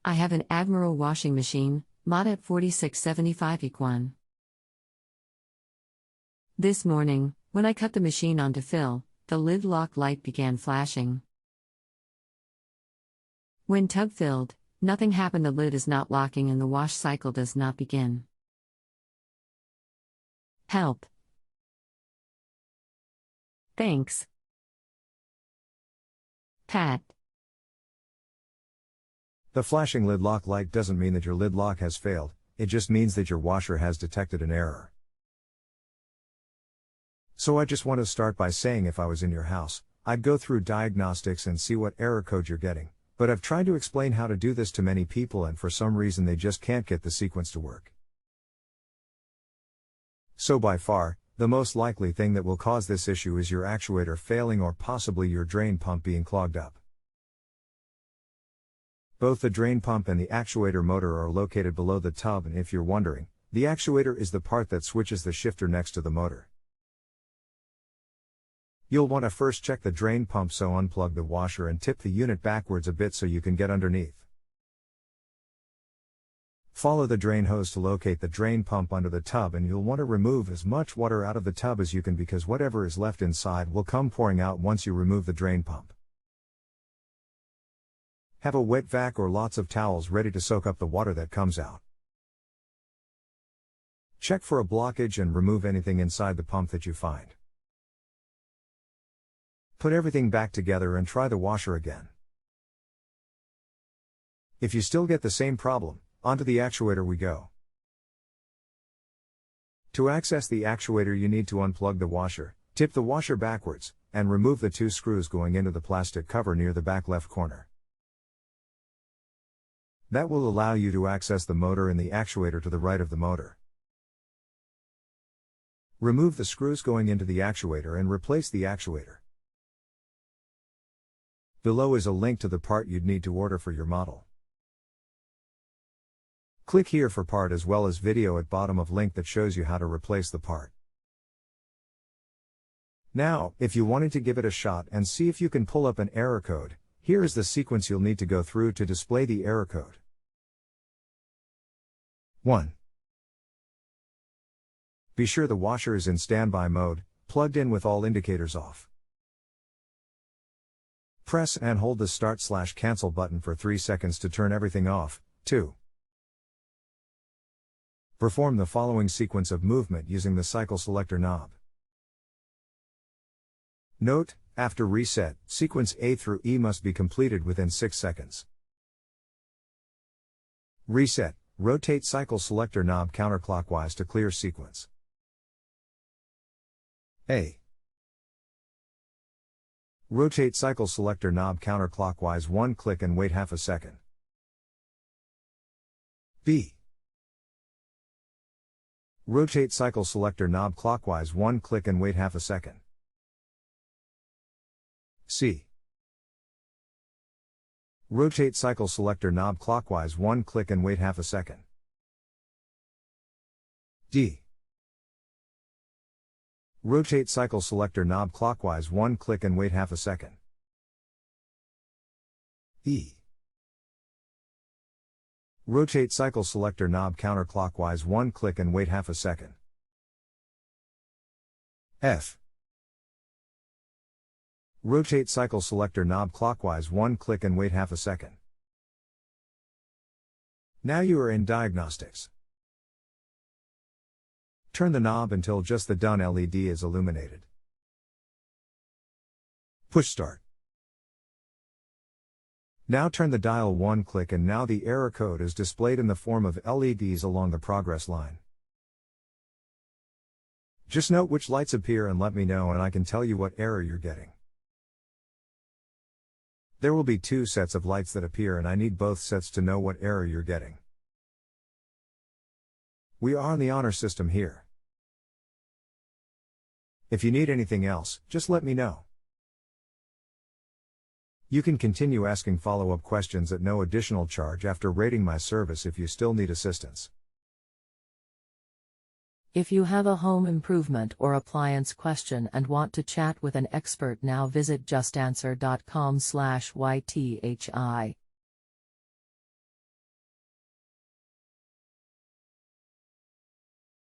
I have an Admiral washing machine, model ATW4675YQ1. This morning, when I cut the machine on to fill, the lid lock light began flashing. When tub filled, nothing happened. The lid is not locking and the wash cycle does not begin. Help. Thanks. Pat. The flashing lid lock light doesn't mean that your lid lock has failed, it just means that your washer has detected an error. So I just want to start by saying if I was in your house, I'd go through diagnostics and see what error code you're getting, but I've tried to explain how to do this to many people and for some reason they just can't get the sequence to work. So by far, the most likely thing that will cause this issue is your actuator failing or possibly your drain pump being clogged up. Both the drain pump and the actuator motor are located below the tub, and if you're wondering, the actuator is the part that switches the shifter next to the motor. You'll want to first check the drain pump, so unplug the washer and tip the unit backwards a bit so you can get underneath. Follow the drain hose to locate the drain pump under the tub, and you'll want to remove as much water out of the tub as you can because whatever is left inside will come pouring out once you remove the drain pump. Have a wet vac or lots of towels ready to soak up the water that comes out. Check for a blockage and remove anything inside the pump that you find. Put everything back together and try the washer again. If you still get the same problem, onto the actuator we go. To access the actuator you need to unplug the washer, tip the washer backwards, and remove the two screws going into the plastic cover near the back left corner. That will allow you to access the motor and the actuator to the right of the motor. Remove the screws going into the actuator and replace the actuator. Below is a link to the part you'd need to order for your model. Click here for part as well as video at bottom of link that shows you how to replace the part. Now, if you wanted to give it a shot and see if you can pull up an error code, here is the sequence you'll need to go through to display the error code. 1. Be sure the washer is in standby mode, plugged in with all indicators off. Press and hold the start/cancel button for 3 seconds to turn everything off. 2. Perform the following sequence of movement using the cycle selector knob. Note, after reset, sequence A through E must be completed within 6 seconds. Reset, rotate cycle selector knob counterclockwise to clear sequence. A. Rotate cycle selector knob counterclockwise 1 click and wait half a second. B. Rotate cycle selector knob clockwise 1 click and wait half a second. C. Rotate cycle selector knob clockwise 1 click and wait half a second. D. Rotate cycle selector knob clockwise 1 click and wait half a second. E. Rotate cycle selector knob counterclockwise 1 click and wait half a second. F. Rotate cycle selector knob clockwise 1 click and wait half a second. Now you are in diagnostics. Turn the knob until just the done LED is illuminated. Push start. Now turn the dial 1 click and now the error code is displayed in the form of LEDs along the progress line. Just note which lights appear and let me know and I can tell you what error you're getting. There will be 2 sets of lights that appear and I need both sets to know what error you're getting. We are on the honor system here. If you need anything else, just let me know. You can continue asking follow-up questions at no additional charge after rating my service if you still need assistance. If you have a home improvement or appliance question and want to chat with an expert now, visit JustAnswer.com/YTHI.